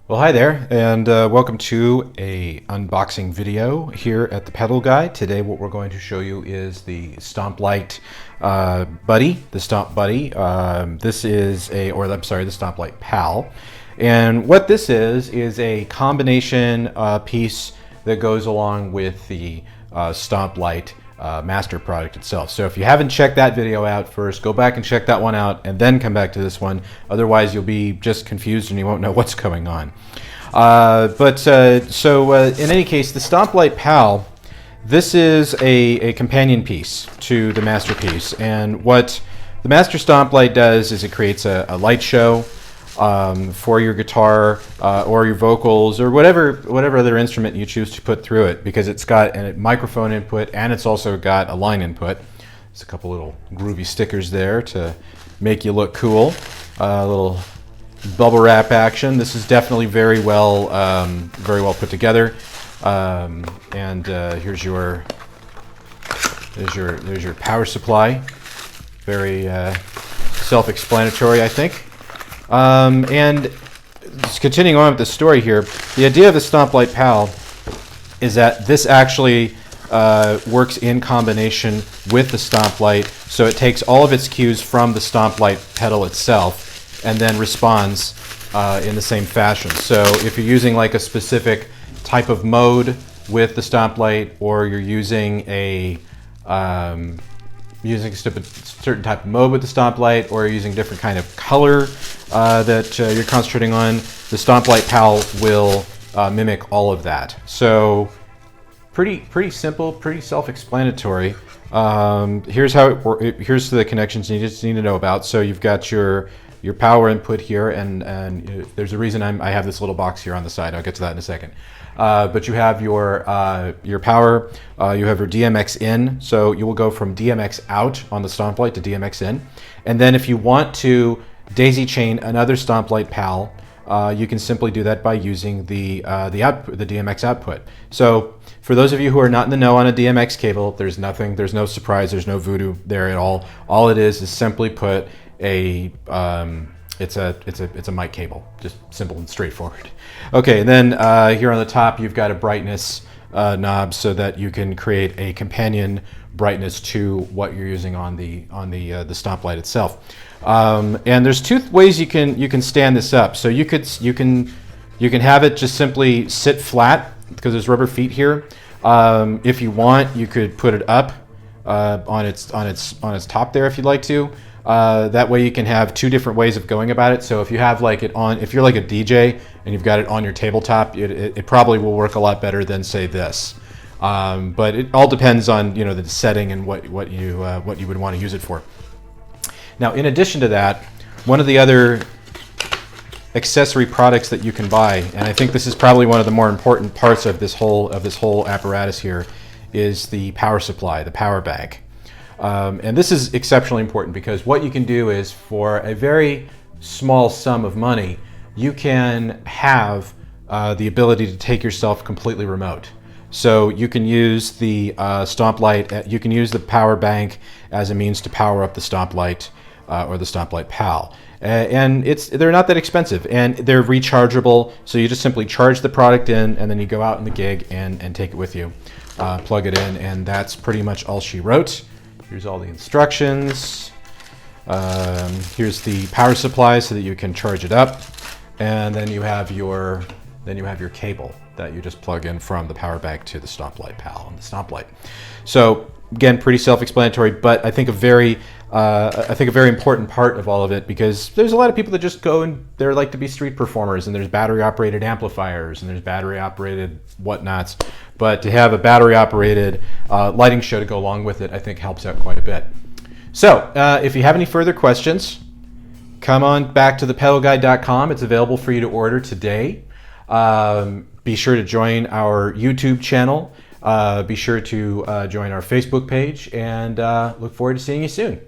Well, hi there, and welcome to a unboxing video here at ThePedalGuy. Today what we're going to show you is the StompLight Buddy, the Stomp Buddy. This is the StompLight Pal. And what this is a combination piece that goes along with the StompLight master product itself. So if you haven't checked that video out first, go back and check that one out and then come back to this one. Otherwise you'll be just confused and you won't know what's going on. In any case, the StompLight Pal, this is a companion piece to the master piece. And what the master StompLight does is it creates a light show for your guitar or your vocals or whatever other instrument you choose to put through it, because it's got a microphone input and it's also got a line input. There's a couple little groovy stickers there to make you look cool. A little bubble wrap action. This is definitely very well put together. Here's your power supply. Very self-explanatory, I think. And just continuing on with the story here, the idea of the StompLight Pal is that this actually works in combination with the StompLight, so it takes all of its cues from the StompLight pedal itself and then responds in the same fashion. So if you're using like a specific type of mode with the StompLight, or you're using a certain type of mode with the StompLight, or using different kind of color that you're concentrating on, the StompLight Pal will mimic all of that. So pretty simple, pretty self-explanatory. Here's how it works. Here's the connections you just need to know about. So you've got your power input here, and there's a reason I have this little box here on the side. I'll get to that in a second. But you have your power, you have your DMX in, so you will go from DMX out on the StompLight to DMX in. And then if you want to daisy chain another StompLight Pal, you can simply do that by using the DMX output. So for those of you who are not in the know on a DMX cable, there's no surprise, there's no voodoo there at all. All it is simply put it's a mic cable, just simple and straightforward. Okay, and then here on the top you've got a brightness knob so that you can create a companion brightness to what you're using on the StompLight itself. And there's two ways you can stand this up. So you can have it just simply sit flat because there's rubber feet here. If you want, you could put it up on its top there if you'd like to. That way you can have two different ways of going about it. So if you have if you're like a DJ and you've got it on your tabletop, it probably will work a lot better than say this. But it all depends on the setting and what you would want to use it for. Now, in addition to that, one of the other accessory products that you can buy, and I think this is probably one of the more important parts of this whole apparatus here, is the power supply, the power bank. And this is exceptionally important because what you can do is, for a very small sum of money, you can have the ability to take yourself completely remote. So you can use the StompLight, you can use the power bank as a means to power up the StompLight or the StompLight Pal. And they're not that expensive, and they're rechargeable, so you just simply charge the product in and then you go out in the gig and take it with you. Plug it in, and that's pretty much all she wrote. Here's all the instructions. Here's the power supply so that you can charge it up, and then you have your cable that you just plug in from the power bank to the StompLight Pal and the StompLight. So again, pretty self-explanatory, but I think a very important part of all of it, because there's a lot of people that just go and they like to be street performers, and there's battery-operated amplifiers and there's battery-operated whatnots. But to have a battery-operated lighting show to go along with it, I think helps out quite a bit. So if you have any further questions, come on back to ThePedalGuy.com. It's available for you to order today. Be sure to join our YouTube channel. Be sure to join our Facebook page, and look forward to seeing you soon.